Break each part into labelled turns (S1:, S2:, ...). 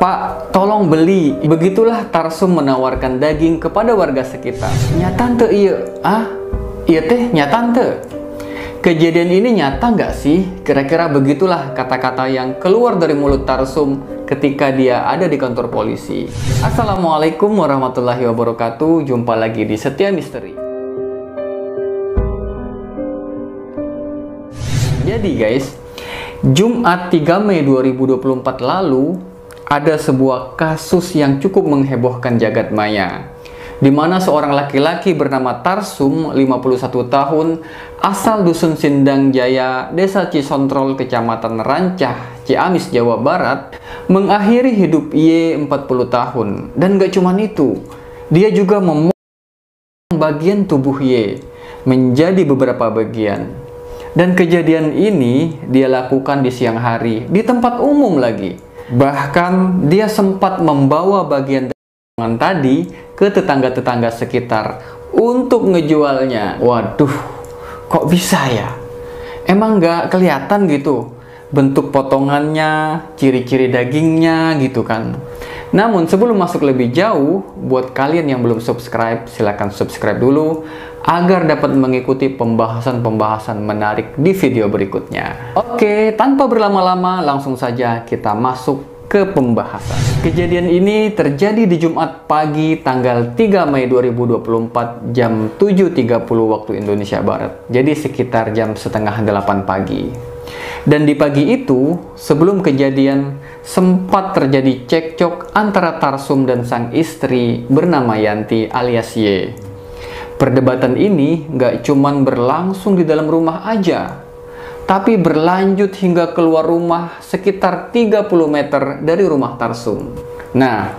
S1: "Pak, tolong beli." Begitulah Tarsum menawarkan daging kepada warga sekitar. "Nyata teu iya?" "Ah, iya teh nyata teu." Kejadian ini nyata nggak sih? Kira-kira begitulah kata-kata yang keluar dari mulut Tarsum ketika dia ada di kantor polisi. Assalamualaikum warahmatullahi wabarakatuh. Jumpa lagi di Setia Misteri. Jadi guys, Jumat 3 Mei 2024 lalu ada sebuah kasus yang cukup menghebohkan jagat maya, di mana seorang laki-laki bernama Tarsum, 51 tahun, asal Dusun Sindang Jaya, Desa Cisontrol, Kecamatan Rancah, Ciamis, Jawa Barat, mengakhiri hidup Y 40 tahun. Dan gak cuman itu, dia juga memotong bagian tubuh Y menjadi beberapa bagian. Dan kejadian ini dia lakukan di siang hari, di tempat umum lagi. Bahkan dia sempat membawa bagian tangan tadi ke tetangga-tetangga sekitar untuk ngejualnya. Waduh, kok bisa ya? Emang nggak kelihatan gitu bentuk potongannya, ciri-ciri dagingnya gitu kan? Namun sebelum masuk lebih jauh, buat kalian yang belum subscribe, silahkan subscribe dulu agar dapat mengikuti pembahasan-pembahasan menarik di video berikutnya. Oke, tanpa berlama-lama langsung saja kita masuk ke pembahasan. Kejadian ini terjadi di Jumat pagi tanggal 3 Mei 2024 jam 7.30 waktu Indonesia Barat. Jadi sekitar jam setengah 8 pagi. Dan di pagi itu, sebelum kejadian, sempat terjadi cekcok antara Tarsum dan sang istri bernama Yanti alias Y. Perdebatan ini nggak cuman berlangsung di dalam rumah aja, tapi berlanjut hingga keluar rumah sekitar 30 meter dari rumah Tarsum. Nah,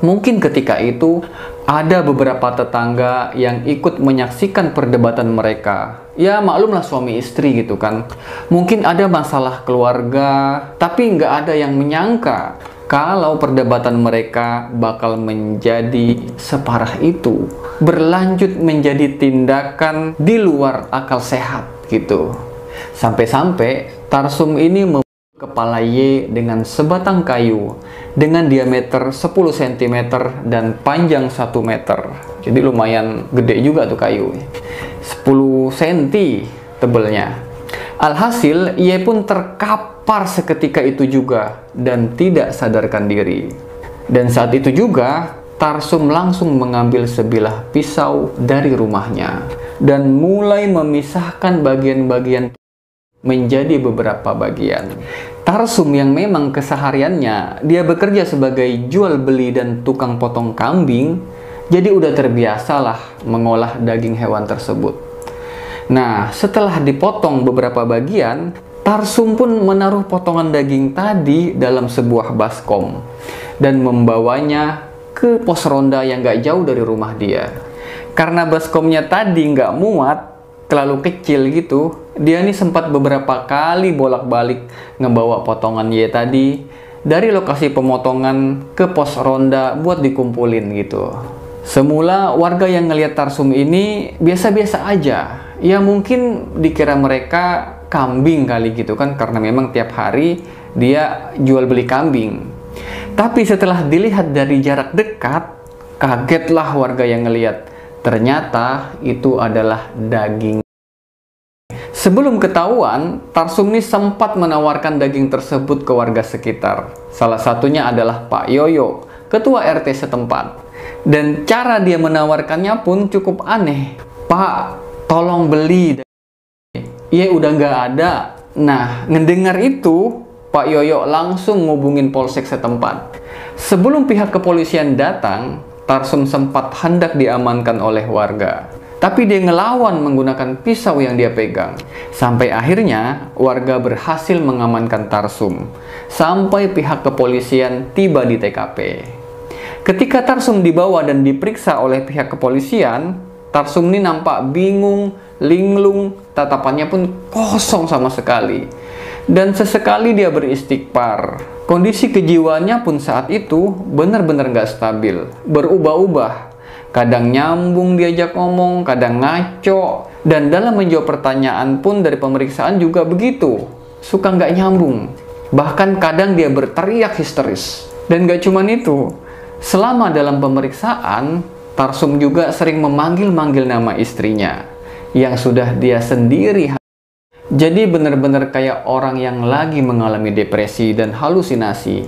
S1: mungkin ketika itu ada beberapa tetangga yang ikut menyaksikan perdebatan mereka. Ya maklumlah suami istri gitu kan. Mungkin ada masalah keluarga, tapi nggak ada yang menyangka kalau perdebatan mereka bakal menjadi separah itu, berlanjut menjadi tindakan di luar akal sehat gitu. Sampai-sampai Tarsum ini membunuh kepala Y dengan sebatang kayu dengan diameter 10 cm dan panjang 1 meter. Jadi lumayan gede juga tuh kayu, 10 cm tebelnya. Alhasil Y pun terkapar seketika itu juga dan tidak sadarkan diri. Dan saat itu juga Tarsum langsung mengambil sebilah pisau dari rumahnya dan mulai memisahkan bagian-bagian menjadi beberapa bagian. Tarsum yang memang kesehariannya dia bekerja sebagai jual beli dan tukang potong kambing, jadi udah terbiasalah mengolah daging hewan tersebut. Nah, setelah dipotong beberapa bagian, Tarsum pun menaruh potongan daging tadi dalam sebuah baskom dan membawanya ke pos ronda yang gak jauh dari rumah dia. Karena baskomnya tadi nggak muat, terlalu kecil gitu, dia nih sempat beberapa kali bolak-balik ngebawa potongan Y tadi dari lokasi pemotongan ke pos ronda buat dikumpulin gitu. Semula warga yang ngelihat Tarsum ini biasa-biasa aja. Ya mungkin dikira mereka kambing kali gitu kan, karena memang tiap hari dia jual beli kambing. Tapi setelah dilihat dari jarak dekat, kagetlah warga yang ngelihat. Ternyata itu adalah daging. Sebelum ketahuan, Tarsum ini sempat menawarkan daging tersebut ke warga sekitar. Salah satunya adalah Pak Yoyo, ketua RT setempat. Dan cara dia menawarkannya pun cukup aneh. "Pak, tolong beli. Ya udah nggak ada." Nah, ngedengar itu, Pak Yoyo langsung ngubungin polsek setempat. Sebelum pihak kepolisian datang, Tarsum sempat hendak diamankan oleh warga. Tapi dia ngelawan menggunakan pisau yang dia pegang. Sampai akhirnya warga berhasil mengamankan Tarsum. Sampai pihak kepolisian tiba di TKP. Ketika Tarsum dibawa dan diperiksa oleh pihak kepolisian, Tarsum ini nampak bingung, linglung, tatapannya pun kosong sama sekali. Dan sesekali dia beristighfar. Kondisi kejiwaannya pun saat itu benar-benar nggak stabil, berubah-ubah. Kadang nyambung diajak ngomong, kadang ngaco. Dan dalam menjawab pertanyaan pun dari pemeriksaan juga begitu, suka nggak nyambung. Bahkan kadang dia berteriak histeris. Dan gak cuman itu, selama dalam pemeriksaan, Tarsum juga sering memanggil-manggil nama istrinya yang sudah dia sendiri. Jadi benar-benar kayak orang yang lagi mengalami depresi dan halusinasi.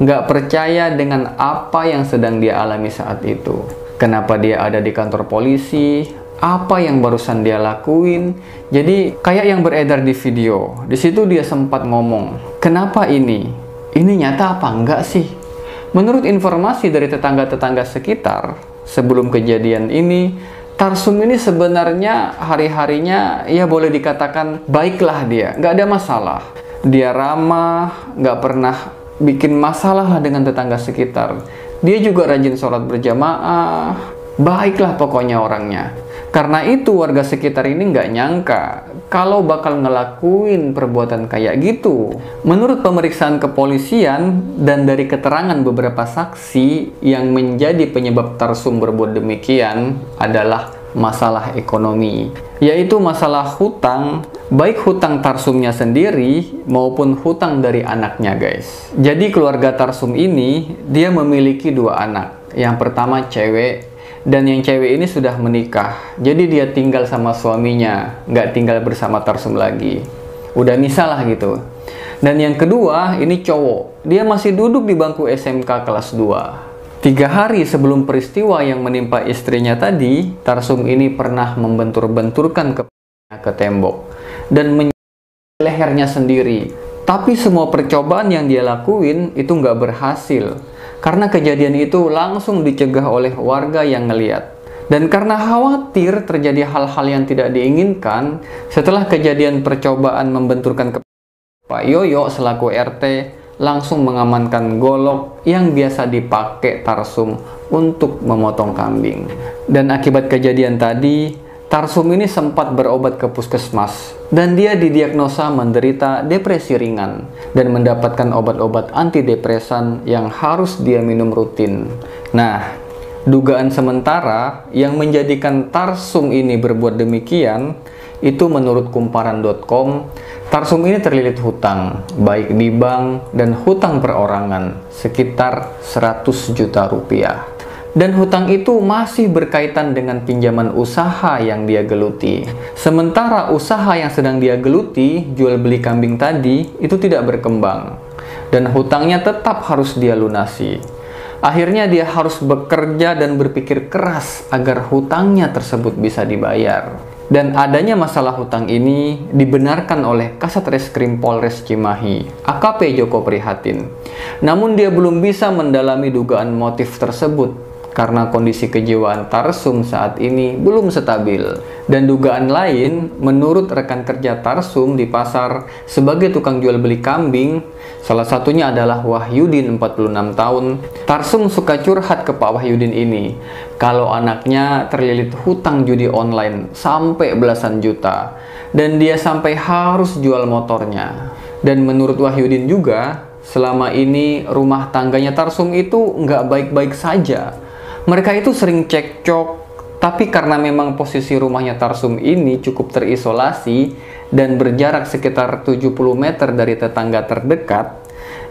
S1: Nggak percaya dengan apa yang sedang dia alami saat itu. Kenapa dia ada di kantor polisi, apa yang barusan dia lakuin. Jadi kayak yang beredar di video. Di situ dia sempat ngomong, kenapa ini? Ini nyata apa enggak sih? Menurut informasi dari tetangga-tetangga sekitar, sebelum kejadian ini, Tarsum ini sebenarnya hari-harinya ya boleh dikatakan baiklah dia, nggak ada masalah. Dia ramah, nggak pernah bikin masalah lah dengan tetangga sekitar. Dia juga rajin sholat berjamaah, baiklah pokoknya orangnya. Karena itu warga sekitar ini nggak nyangka kalau bakal ngelakuin perbuatan kayak gitu. Menurut pemeriksaan kepolisian dan dari keterangan beberapa saksi, yang menjadi penyebab Tarsum berbuat demikian adalah masalah ekonomi, yaitu masalah hutang, baik hutang Tarsumnya sendiri maupun hutang dari anaknya guys. Jadi keluarga Tarsum ini, dia memiliki 2 anak. Yang pertama cewek, dan yang cewek ini sudah menikah. Jadi dia tinggal sama suaminya, nggak tinggal bersama Tarsum lagi. Udah misah lah gitu. Dan yang kedua, ini cowok. Dia masih duduk di bangku SMK kelas 2. 3 hari sebelum peristiwa yang menimpa istrinya tadi, Tarsum ini pernah membentur-benturkan ke tembok dan menyakiti lehernya sendiri. Tapi semua percobaan yang dia lakuin itu nggak berhasil. Karena kejadian itu langsung dicegah oleh warga yang ngeliat. Dan karena khawatir terjadi hal-hal yang tidak diinginkan, setelah kejadian percobaan membenturkan kepala, Pak Yoyo selaku RT langsung mengamankan golok yang biasa dipakai Tarsum untuk memotong kambing. Dan akibat kejadian tadi, Tarsum ini sempat berobat ke puskesmas dan dia didiagnosa menderita depresi ringan dan mendapatkan obat-obat antidepresan yang harus dia minum rutin. Nah, dugaan sementara yang menjadikan Tarsum ini berbuat demikian itu menurut kumparan.com, Tarsum ini terlilit hutang baik di bank dan hutang perorangan sekitar 100 juta rupiah. Dan hutang itu masih berkaitan dengan pinjaman usaha yang dia geluti. Sementara usaha yang sedang dia geluti, jual beli kambing tadi, itu tidak berkembang. Dan hutangnya tetap harus dia lunasi. Akhirnya dia harus bekerja dan berpikir keras agar hutangnya tersebut bisa dibayar. Dan adanya masalah hutang ini dibenarkan oleh Kasat Reskrim Polres Cimahi, AKP Joko Prihatin. Namun dia belum bisa mendalami dugaan motif tersebut karena kondisi kejiwaan Tarsum saat ini belum stabil. Dan dugaan lain, menurut rekan kerja Tarsum di pasar sebagai tukang jual beli kambing, salah satunya adalah Wahyudin 46 tahun. Tarsum suka curhat ke Pak Wahyudin ini kalau anaknya terlilit hutang judi online sampai belasan juta dan dia sampai harus jual motornya. Dan menurut Wahyudin juga, selama ini rumah tangganya Tarsum itu nggak baik-baik saja. Mereka itu sering cekcok, tapi karena memang posisi rumahnya Tarsum ini cukup terisolasi dan berjarak sekitar 70 meter dari tetangga terdekat,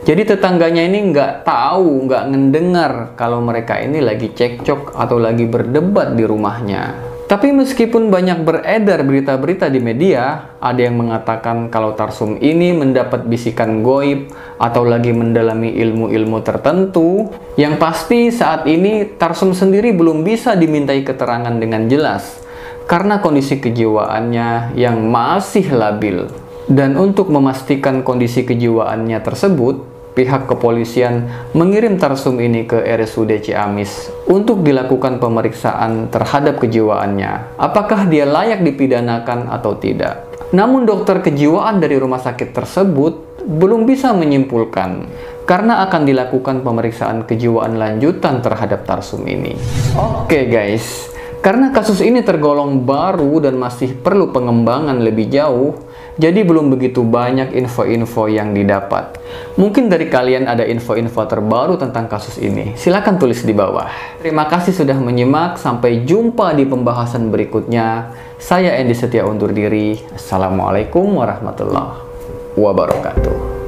S1: jadi tetangganya ini nggak tahu, nggak ngedengar kalau mereka ini lagi cekcok atau lagi berdebat di rumahnya. Tapi meskipun banyak beredar berita-berita di media, ada yang mengatakan kalau Tarsum ini mendapat bisikan goib atau lagi mendalami ilmu-ilmu tertentu. Yang pasti saat ini Tarsum sendiri belum bisa dimintai keterangan dengan jelas karena kondisi kejiwaannya yang masih labil. Dan untuk memastikan kondisi kejiwaannya tersebut, pihak kepolisian mengirim Tarsum ini ke RSUD Ciamis untuk dilakukan pemeriksaan terhadap kejiwaannya. Apakah dia layak dipidanakan atau tidak? Namun dokter kejiwaan dari rumah sakit tersebut belum bisa menyimpulkan karena akan dilakukan pemeriksaan kejiwaan lanjutan terhadap Tarsum ini. Oke guys, karena kasus ini tergolong baru dan masih perlu pengembangan lebih jauh, jadi belum begitu banyak info-info yang didapat. Mungkin dari kalian ada info-info terbaru tentang kasus ini. Silahkan tulis di bawah. Terima kasih sudah menyimak. Sampai jumpa di pembahasan berikutnya. Saya Andy Setia undur diri. Assalamualaikum warahmatullahi wabarakatuh.